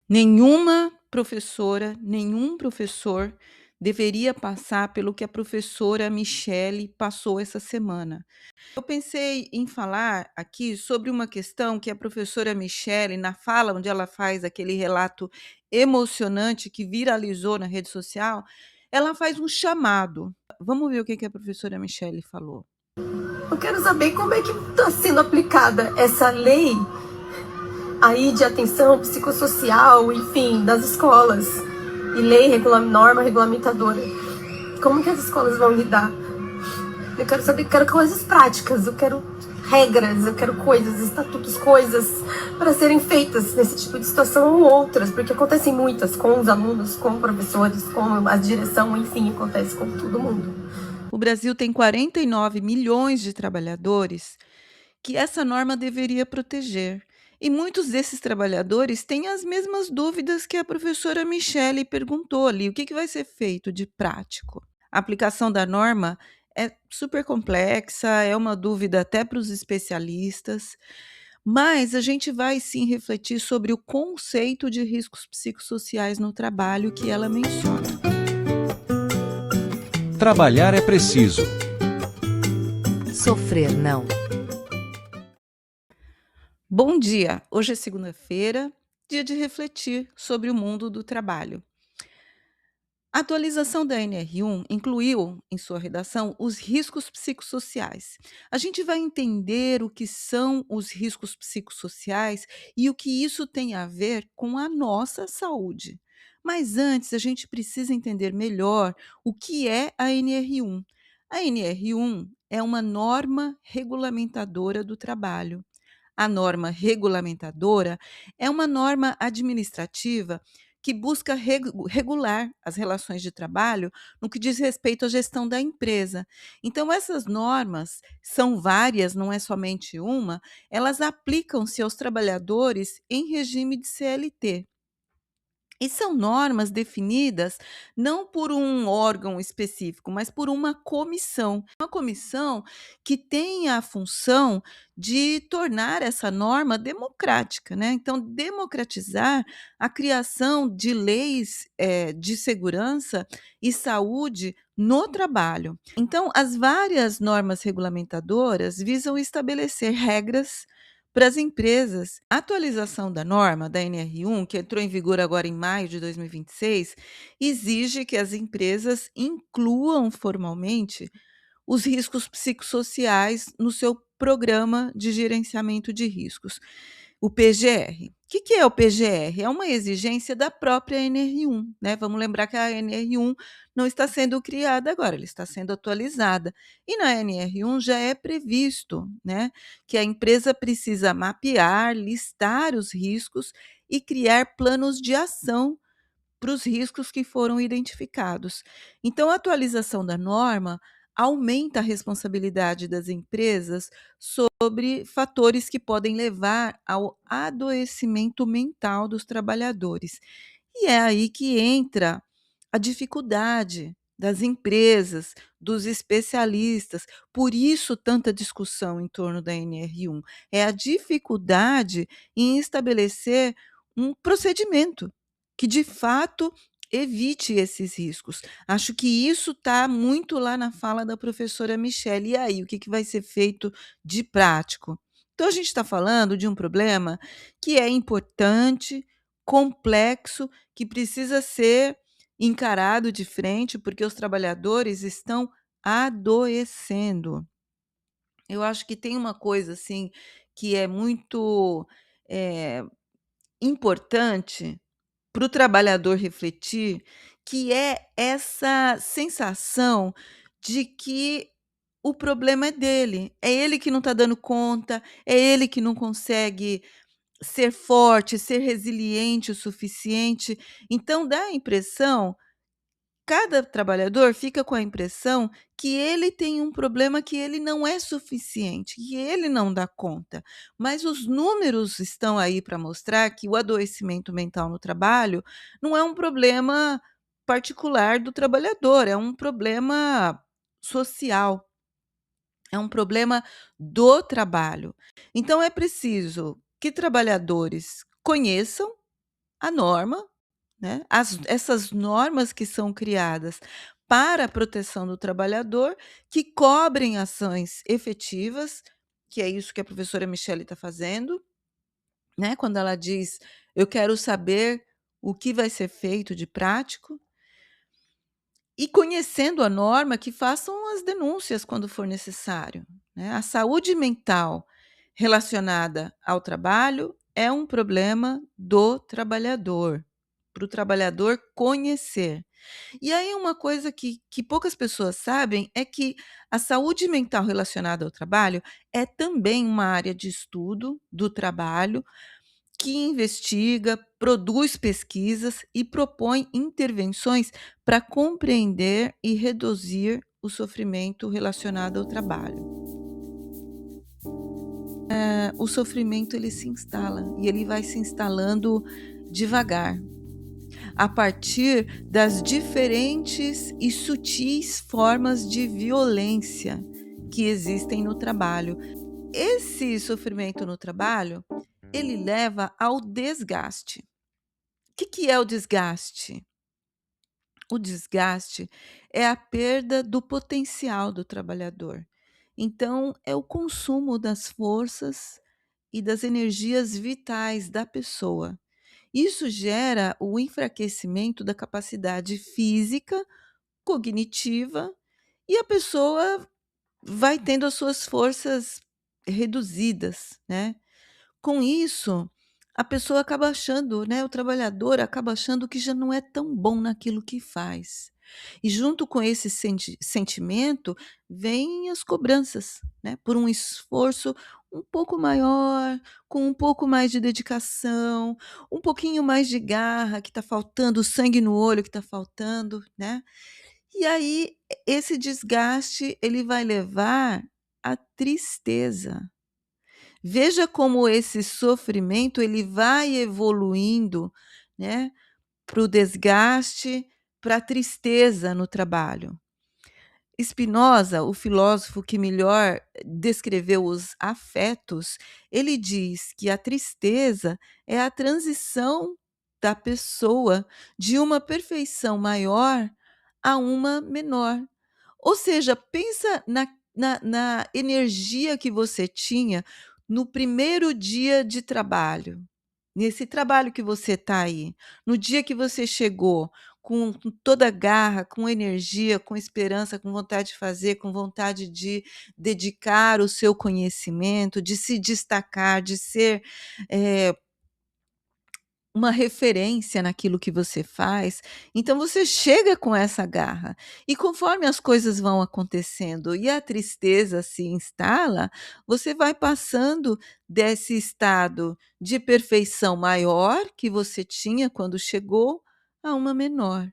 Nenhuma professora, nenhum professor deveria passar pelo que a professora Michele passou essa semana. Eu pensei em falar aqui sobre uma questão que a professora Michele, na fala onde ela faz aquele relato emocionante que viralizou na rede social, ela faz um chamado. Vamos ver o que que a professora Michele falou. Eu quero saber como é que está sendo aplicada essa lei aí de atenção psicossocial, enfim, das escolas. E norma regulamentadora. Como que as escolas vão lidar? Eu quero saber, quero coisas práticas, eu quero regras, eu quero coisas, estatutos, coisas para serem feitas nesse tipo de situação ou outras, porque acontecem muitas com os alunos, com professores, com a direção, enfim, acontece com todo mundo. O Brasil tem 49 milhões de trabalhadores que essa norma deveria proteger. E muitos desses trabalhadores têm as mesmas dúvidas que a professora Michele perguntou ali: o que que vai ser feito de prático? A aplicação da norma é super complexa, é uma dúvida até para os especialistas, mas a gente vai sim refletir sobre o conceito de riscos psicossociais no trabalho que ela menciona. Trabalhar é preciso. Sofrer não. Bom dia! Hoje é segunda-feira, dia de refletir sobre o mundo do trabalho. A atualização da NR1 incluiu em sua redação os riscos psicossociais. A gente vai entender o que são os riscos psicossociais e o que isso tem a ver com a nossa saúde. Mas antes, a gente precisa entender melhor o que é a NR1. A NR1 é uma norma regulamentadora do trabalho. A norma regulamentadora é uma norma administrativa que busca regular as relações de trabalho no que diz respeito à gestão da empresa. Então, essas normas são várias, não é somente uma, elas aplicam-se aos trabalhadores em regime de CLT. E são normas definidas não por um órgão específico, mas por uma comissão. Uma comissão que tem a função de tornar essa norma democrática, né? Então, democratizar a criação de leis de segurança e saúde no trabalho. Então, as várias normas regulamentadoras visam estabelecer regras para as empresas. A atualização da norma da NR1, que entrou em vigor agora em maio de 2026, exige que as empresas incluam formalmente os riscos psicossociais no seu programa de gerenciamento de riscos, o PGR. O que que é o PGR? É uma exigência da própria NR1, né? Vamos lembrar que a NR1 não está sendo criada agora, ela está sendo atualizada. E na NR1 já é previsto, né, que a empresa precisa mapear, listar os riscos e criar planos de ação para os riscos que foram identificados. Então, a atualização da norma aumenta a responsabilidade das empresas sobre fatores que podem levar ao adoecimento mental dos trabalhadores. E é aí que entra a dificuldade das empresas, dos especialistas. Por isso, tanta discussão em torno da NR1. É a dificuldade em estabelecer um procedimento que, de fato, evite esses riscos. Acho que isso está muito lá na fala da professora Michele. E aí, o que, que vai ser feito de prático? Então, a gente está falando de um problema que é importante, complexo, que precisa ser encarado de frente, porque os trabalhadores estão adoecendo. Eu acho que tem uma coisa assim que é muito eh, importante para o trabalhador refletir, que é essa sensação de que o problema é dele, é ele que não está dando conta, é ele que não consegue ser forte, ser resiliente o suficiente. Então dá a impressão, cada trabalhador fica com a impressão que ele tem um problema, que ele não é suficiente, que ele não dá conta. Mas os números estão aí para mostrar que o adoecimento mental no trabalho não é um problema particular do trabalhador, é um problema social, é um problema do trabalho. Então é preciso que trabalhadores conheçam a norma, né, essas normas que são criadas para a proteção do trabalhador, que cobrem ações efetivas, que é isso que a professora Michele está fazendo, né, quando ela diz: "Eu quero saber o que vai ser feito de prático", e conhecendo a norma, que façam as denúncias quando for necessário, né. A saúde mental relacionada ao trabalho é um problema do trabalhador, para o trabalhador conhecer. E aí uma coisa que poucas pessoas sabem é que a saúde mental relacionada ao trabalho é também uma área de estudo do trabalho que investiga, produz pesquisas e propõe intervenções para compreender e reduzir o sofrimento relacionado ao trabalho. O sofrimento ele se instala e ele vai se instalando devagar, a partir das diferentes e sutis formas de violência que existem no trabalho. Esse sofrimento no trabalho, ele leva ao desgaste. Que é o desgaste? O desgaste é a perda do potencial do trabalhador. Então, é o consumo das forças e das energias vitais da pessoa. Isso gera o enfraquecimento da capacidade física, cognitiva, e a pessoa vai tendo as suas forças reduzidas, né? Com isso, a pessoa acaba achando, né, o trabalhador acaba achando que já não é tão bom naquilo que faz. E junto com esse sentimento, vêm as cobranças, né, por um esforço um pouco maior, com um pouco mais de dedicação, um pouquinho mais de garra que está faltando, sangue no olho que está faltando, né. E aí, esse desgaste, ele vai levar à tristeza. Veja como esse sofrimento ele vai evoluindo, né, para o desgaste, para a tristeza no trabalho. Spinoza, o filósofo que melhor descreveu os afetos, ele diz que a tristeza é a transição da pessoa de uma perfeição maior a uma menor. Ou seja, pensa na energia que você tinha no primeiro dia de trabalho, nesse trabalho que você está aí, no dia que você chegou com toda a garra, com energia, com esperança, com vontade de fazer, com vontade de dedicar o seu conhecimento, de se destacar, de ser, eh uma referência naquilo que você faz, então você chega com essa garra. E conforme as coisas vão acontecendo e a tristeza se instala, você vai passando desse estado de perfeição maior que você tinha quando chegou, a uma menor.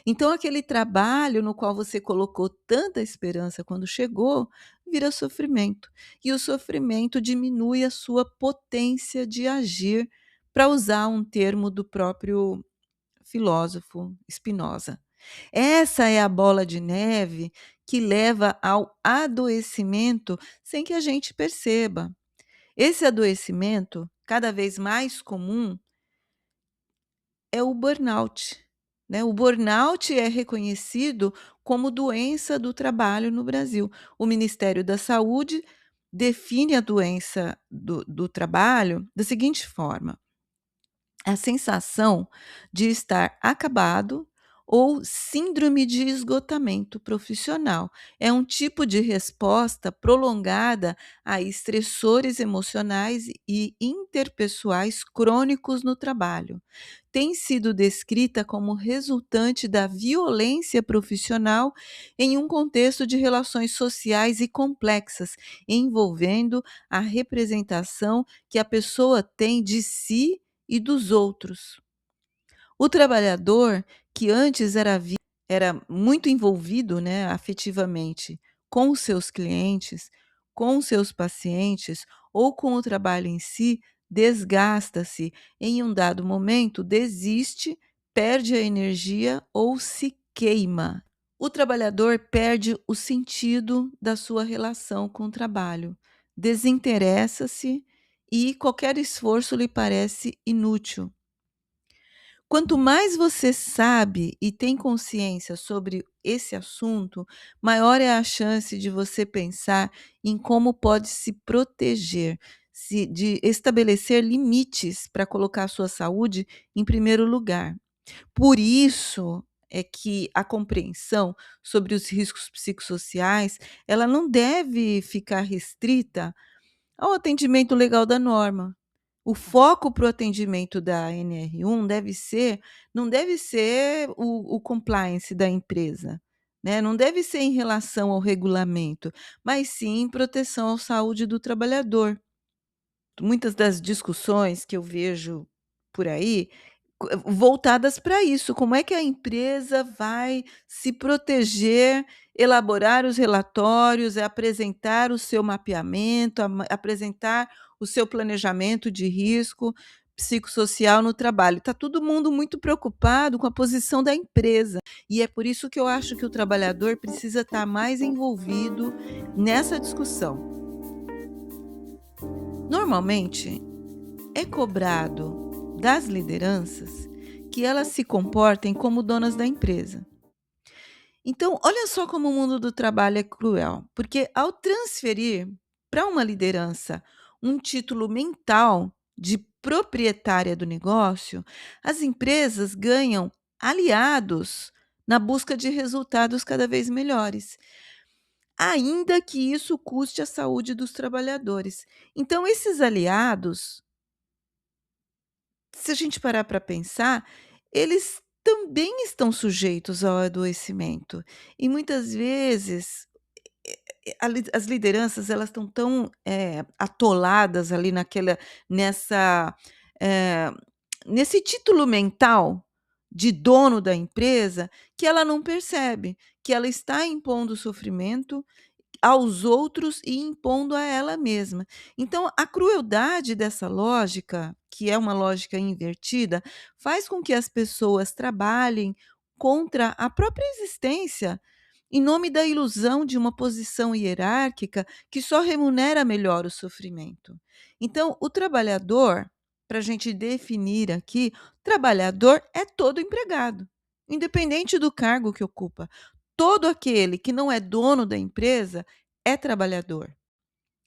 Então aquele trabalho no qual você colocou tanta esperança quando chegou, vira sofrimento. E o sofrimento diminui a sua potência de agir, para usar um termo do próprio filósofo Spinoza. Essa é a bola de neve que leva ao adoecimento sem que a gente perceba. Esse adoecimento, cada vez mais comum, é o burnout, né. O burnout é reconhecido como doença do trabalho no Brasil. O Ministério da Saúde define a doença do trabalho da seguinte forma: a sensação de estar acabado ou síndrome de esgotamento profissional. É um tipo de resposta prolongada a estressores emocionais e interpessoais crônicos no trabalho. Tem sido descrita como resultante da violência profissional em um contexto de relações sociais e complexas, envolvendo a representação que a pessoa tem de si e dos outros. O trabalhador que antes era muito envolvido, né, afetivamente com os seus clientes, com os seus pacientes ou com o trabalho em si, desgasta-se, em um dado momento desiste, perde a energia ou se queima. O trabalhador perde o sentido da sua relação com o trabalho, desinteressa-se e qualquer esforço lhe parece inútil. Quanto mais você sabe e tem consciência sobre esse assunto, maior é a chance de você pensar em como pode se proteger, de estabelecer limites para colocar a sua saúde em primeiro lugar. Por isso é que a compreensão sobre os riscos psicossociais, ela não deve ficar restrita ao atendimento legal da norma. O foco para o atendimento da NR1 não deve ser o compliance da empresa, né, não deve ser em relação ao regulamento, mas sim em proteção à saúde do trabalhador. Muitas das discussões que eu vejo por aí, voltadas para isso, como é que a empresa vai se proteger, elaborar os relatórios, apresentar o seu mapeamento, apresentar o seu planejamento de risco psicossocial no trabalho. Está todo mundo muito preocupado com a posição da empresa, e é por isso que eu acho que o trabalhador precisa estar mais envolvido nessa discussão. Normalmente, é cobrado das lideranças que elas se comportem como donas da empresa. Então, olha só como o mundo do trabalho é cruel, porque ao transferir para uma liderança um título mental de proprietária do negócio, as empresas ganham aliados na busca de resultados cada vez melhores, ainda que isso custe a saúde dos trabalhadores. Então, esses aliados, se a gente parar para pensar, eles também estão sujeitos ao adoecimento. E muitas vezes, as lideranças elas estão tão, atoladas ali nessa, eh, nesse título mental de dono da empresa, que ela não percebe que ela está impondo sofrimento aos outros e impondo a ela mesma. Então, a crueldade dessa lógica, que é uma lógica invertida, faz com que as pessoas trabalhem contra a própria existência, em nome da ilusão de uma posição hierárquica que só remunera melhor o sofrimento. Então, o trabalhador, para a gente definir aqui, trabalhador é todo empregado, independente do cargo que ocupa. Todo aquele que não é dono da empresa é trabalhador.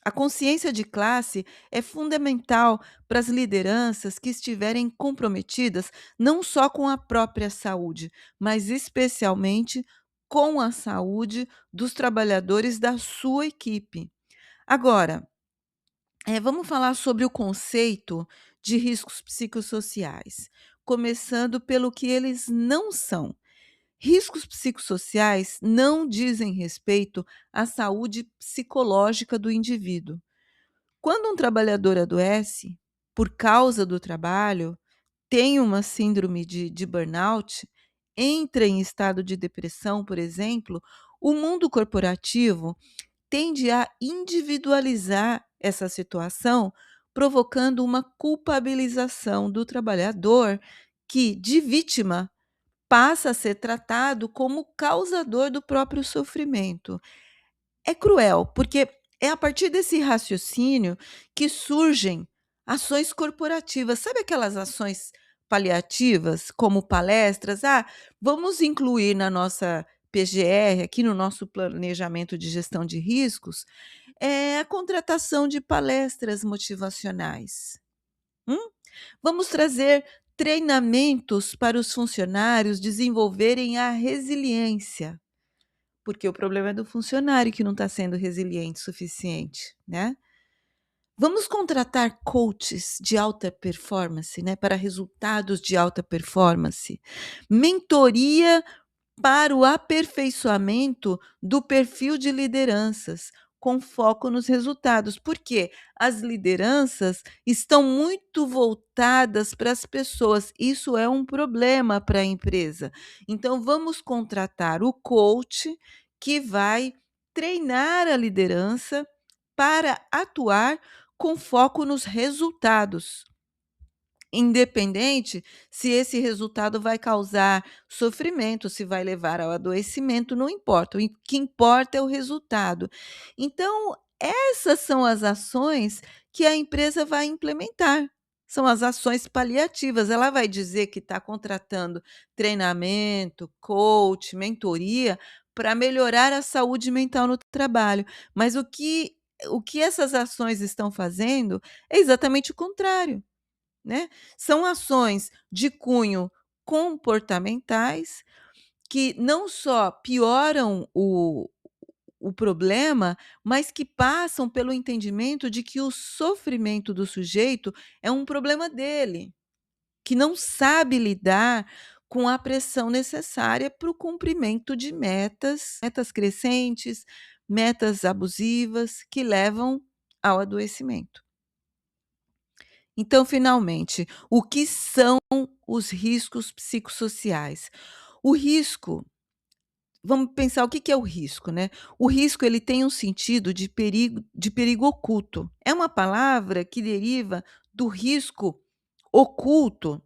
A consciência de classe é fundamental para as lideranças que estiverem comprometidas não só com a própria saúde, mas especialmente com a saúde dos trabalhadores da sua equipe. Agora, vamos falar sobre o conceito de riscos psicossociais, começando pelo que eles não são. Riscos psicossociais não dizem respeito à saúde psicológica do indivíduo. Quando um trabalhador adoece por causa do trabalho, tem uma síndrome de burnout, entra em estado de depressão, por exemplo, o mundo corporativo tende a individualizar essa situação, provocando uma culpabilização do trabalhador que, de vítima, passa a ser tratado como causador do próprio sofrimento. É cruel, porque é a partir desse raciocínio que surgem ações corporativas. Sabe aquelas ações paliativas, como palestras? Ah, vamos incluir na nossa PGR, aqui no nosso planejamento de gestão de riscos, a contratação de palestras motivacionais. Hum? Vamos trazer treinamentos para os funcionários desenvolverem a resiliência, porque o problema é do funcionário que não está sendo resiliente o suficiente, né? Vamos contratar coaches de alta performance, né, para resultados de alta performance. Mentoria para o aperfeiçoamento do perfil de lideranças, com foco nos resultados, porque as lideranças estão muito voltadas para as pessoas. Isso é um problema para a empresa. Então, vamos contratar o coach que vai treinar a liderança para atuar com foco nos resultados. Independente se esse resultado vai causar sofrimento, se vai levar ao adoecimento, não importa. O que importa é o resultado. Então, essas são as ações que a empresa vai implementar. São as ações paliativas. Ela vai dizer que está contratando treinamento, coach, mentoria para melhorar a saúde mental no trabalho, mas o que essas ações estão fazendo é exatamente o contrário, né. São ações de cunho comportamentais que não só pioram o problema, mas que passam pelo entendimento de que o sofrimento do sujeito é um problema dele, que não sabe lidar com a pressão necessária para o cumprimento de metas crescentes, metas abusivas que levam ao adoecimento. Então, finalmente, o que são os riscos psicossociais? O risco Vamos pensar o que que é o risco, né. O risco ele tem um sentido de perigo oculto. É uma palavra que deriva do risco oculto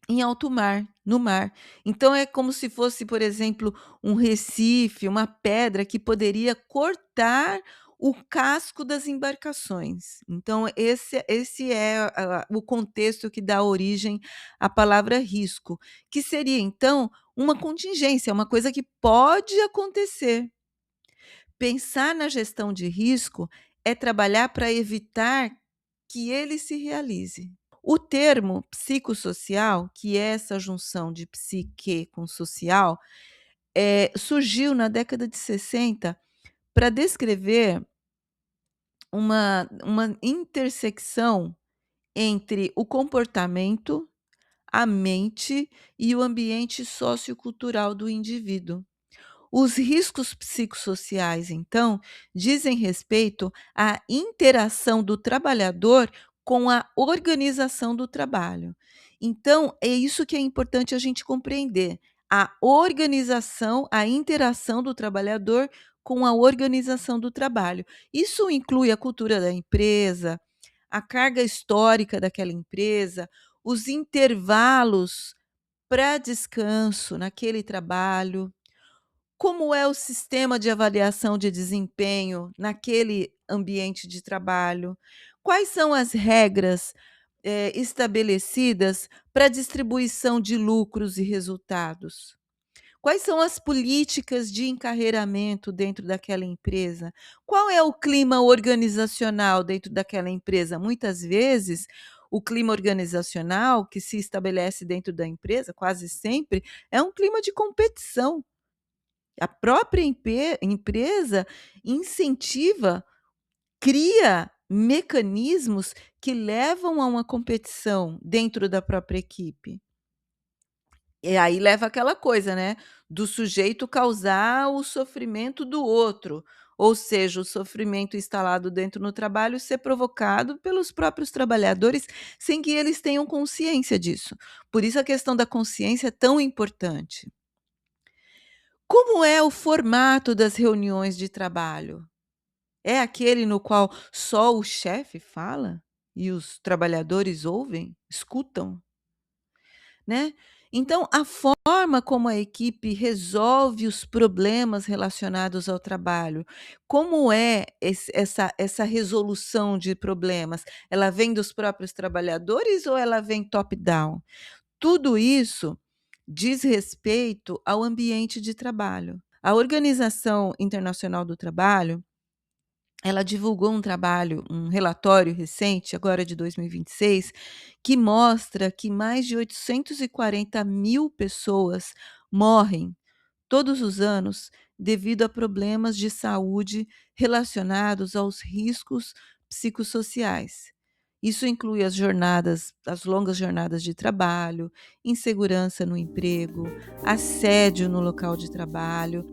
em alto mar, no mar. Então é como se fosse, por exemplo, um recife, uma pedra que poderia cortar o casco das embarcações. Então esse é o contexto que dá origem à palavra risco, que seria então uma contingência, uma coisa que pode acontecer. Pensar na gestão de risco é trabalhar para evitar que ele se realize. O termo psicossocial, que é essa junção de psique com social, surgiu na década de 60 para descrever uma intersecção entre o comportamento, a mente e o ambiente sociocultural do indivíduo. Os riscos psicossociais, então, dizem respeito à interação do trabalhador com a organização do trabalho. Então, é isso que é importante a gente compreender: a organização, a interação do trabalhador com a organização do trabalho. Isso inclui a cultura da empresa, a carga histórica daquela empresa, os intervalos para descanso naquele trabalho, como é o sistema de avaliação de desempenho naquele ambiente de trabalho? Quais são as regras, estabelecidas para a distribuição de lucros e resultados? Quais são as políticas de encarreiramento dentro daquela empresa? Qual é o clima organizacional dentro daquela empresa? Muitas vezes, o clima organizacional que se estabelece dentro da empresa, quase sempre, é um clima de competição. A própria empresa incentiva, cria mecanismos que levam a uma competição dentro da própria equipe. E aí leva aquela coisa, né, do sujeito causar o sofrimento do outro, ou seja, o sofrimento instalado dentro no trabalho ser provocado pelos próprios trabalhadores, sem que eles tenham consciência disso. Por isso a questão da consciência é tão importante. Como é o formato das reuniões de trabalho? É aquele no qual só o chefe fala e os trabalhadores ouvem, escutam, né? Então, a forma como a equipe resolve os problemas relacionados ao trabalho, como é essa resolução de problemas? Ela vem dos próprios trabalhadores ou ela vem top-down? Tudo isso diz respeito ao ambiente de trabalho. A Organização Internacional do Trabalho, ela divulgou um relatório recente, agora de 2026, que mostra que mais de 840.000 pessoas morrem todos os anos devido a problemas de saúde relacionados aos riscos psicossociais. Isso inclui as longas jornadas de trabalho, insegurança no emprego, assédio no local de trabalho.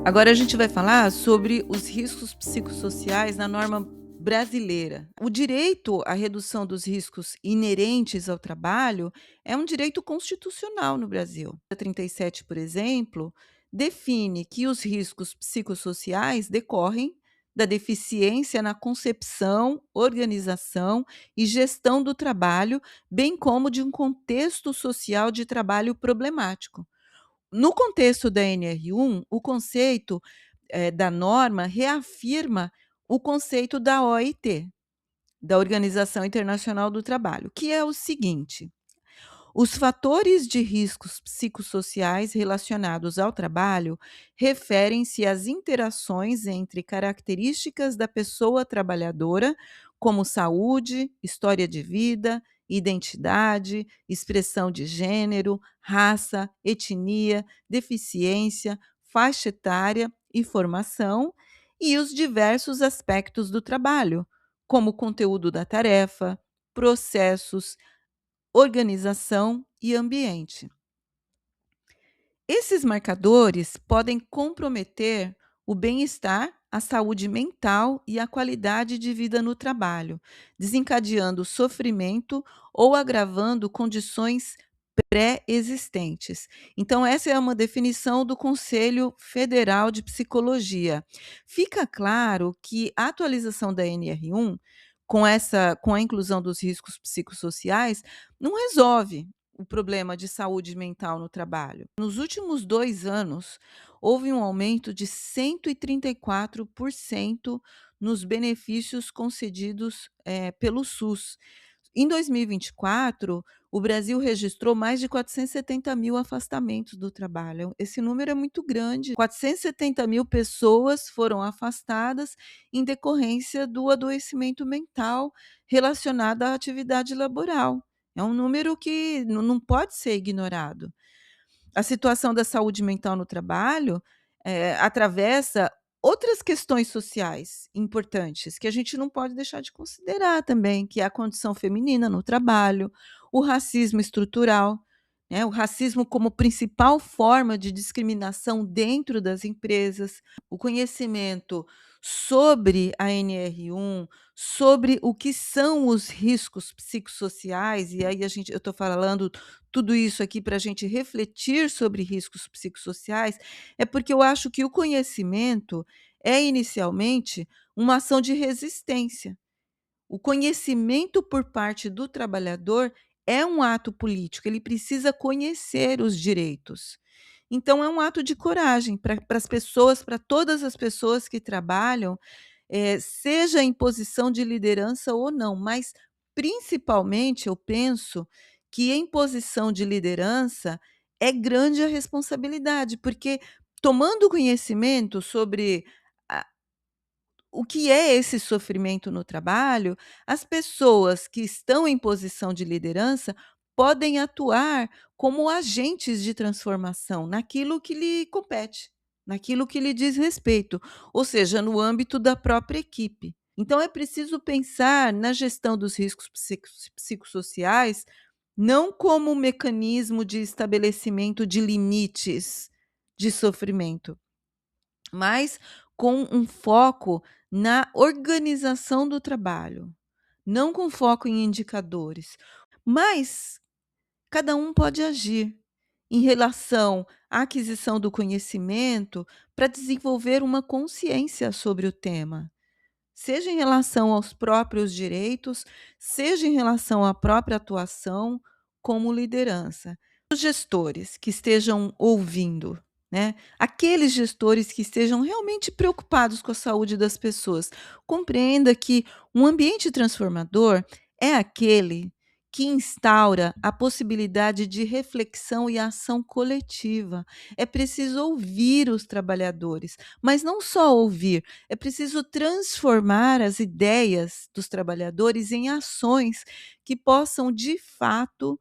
Agora a gente vai falar sobre os riscos psicossociais na norma brasileira. O direito à redução dos riscos inerentes ao trabalho é um direito constitucional no Brasil. A 37, por exemplo, define que os riscos psicossociais decorrem da deficiência na concepção, organização e gestão do trabalho, bem como de um contexto social de trabalho problemático. No contexto da NR1, o conceito, da norma reafirma o conceito da OIT. da Organização Internacional do Trabalho, que é o seguinte: os fatores de riscos psicossociais relacionados ao trabalho referem-se às interações entre características da pessoa trabalhadora, como saúde, história de vida, identidade, expressão de gênero, raça, etnia, deficiência, faixa etária e formação, e os diversos aspectos do trabalho, como o conteúdo da tarefa, processos, organização e ambiente. Esses marcadores podem comprometer o bem-estar, a saúde mental e a qualidade de vida no trabalho, desencadeando sofrimento ou agravando condições pré-existentes. Então, essa é uma definição do Conselho Federal de Psicologia. Fica claro que a atualização da NR1, com a inclusão dos riscos psicossociais, não resolve o problema de saúde mental no trabalho. Nos últimos 2 anos, houve um aumento de 134% nos benefícios concedidos, pelo SUS. Em 2024, o Brasil registrou mais de 470.000 afastamentos do trabalho. Esse número é muito grande. 470.000 pessoas foram afastadas em decorrência do adoecimento mental relacionado à atividade laboral. É um número que não pode ser ignorado. A situação da saúde mental no trabalho, atravessa outras questões sociais importantes, que a gente não pode deixar de considerar também, que é a condição feminina no trabalho, o racismo estrutural, né, o racismo como principal forma de discriminação dentro das empresas, o conhecimento sobre a NR1, sobre o que são os riscos psicossociais, e aí eu estou falando tudo isso aqui para a gente refletir sobre riscos psicossociais, é porque eu acho que o conhecimento é inicialmente uma ação de resistência. O conhecimento por parte do trabalhador é um ato político, ele precisa conhecer os direitos. Então, é um ato de coragem para as pessoas, para todas as pessoas que trabalham, seja em posição de liderança ou não, mas principalmente eu penso que em posição de liderança é grande a responsabilidade, porque tomando conhecimento sobre o que é esse sofrimento no trabalho, as pessoas que estão em posição de liderança podem atuar como agentes de transformação naquilo que lhe compete, naquilo que lhe diz respeito, ou seja, no âmbito da própria equipe. Então é preciso pensar na gestão dos riscos psicossociais não como um mecanismo de estabelecimento de limites de sofrimento, mas com um foco na organização do trabalho, não com foco em indicadores. Mas cada um pode agir em relação à aquisição do conhecimento para desenvolver uma consciência sobre o tema, seja em relação aos próprios direitos, seja em relação à própria atuação como liderança. Os gestores que estejam ouvindo, né, aqueles gestores que estejam realmente preocupados com a saúde das pessoas, compreenda que um ambiente transformador é aquele que instaura a possibilidade de reflexão e ação coletiva. É preciso ouvir os trabalhadores, mas não só ouvir, é preciso transformar as ideias dos trabalhadores em ações que possam, de fato,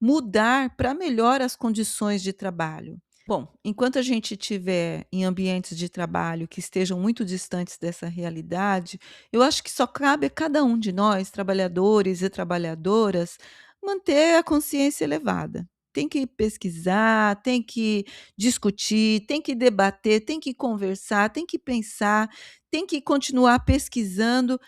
mudar para melhor as condições de trabalho. Bom, enquanto a gente estiver em ambientes de trabalho que estejam muito distantes dessa realidade, eu acho que só cabe a cada um de nós, trabalhadores e trabalhadoras, manter a consciência elevada. Tem que pesquisar, tem que discutir, tem que debater, tem que conversar, tem que pensar, tem que continuar pesquisando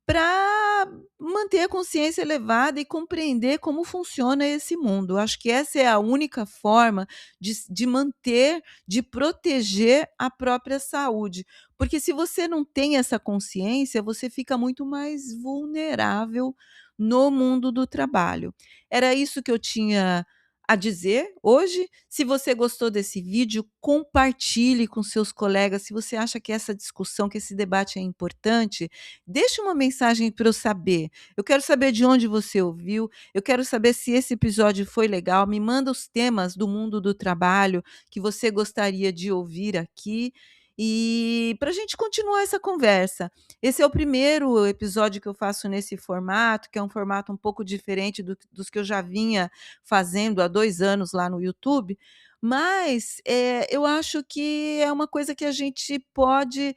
para manter a consciência elevada e compreender como funciona esse mundo. Acho que essa é a única forma de manter, de proteger a própria saúde, porque se você não tem essa consciência, você fica muito mais vulnerável no mundo do trabalho. Era isso que eu tinha a dizer hoje. Se você gostou desse vídeo, compartilhe com seus colegas. Se você acha que essa discussão, que esse debate é importante, deixe uma mensagem para eu saber. Eu quero saber de onde você ouviu, eu quero saber se esse episódio foi legal. Me manda os temas do mundo do trabalho que você gostaria de ouvir aqui e para a gente continuar essa conversa. Esse é o primeiro episódio que eu faço nesse formato, que é um formato um pouco diferente dos que eu já vinha fazendo há 2 anos lá no YouTube, mas, eu acho que é uma coisa que a gente pode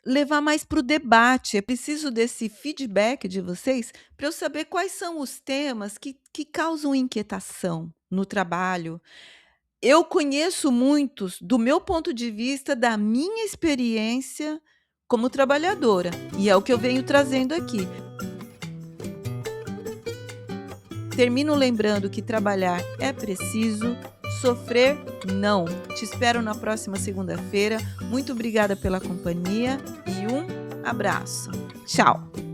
levar mais para o debate. Eu preciso desse feedback de vocês para eu saber quais são os temas que causam inquietação no trabalho. Eu conheço muitos do meu ponto de vista, da minha experiência como trabalhadora, e é o que eu venho trazendo aqui. Termino lembrando que trabalhar é preciso, sofrer não. Te espero na próxima segunda-feira. Muito obrigada pela companhia e um abraço. Tchau.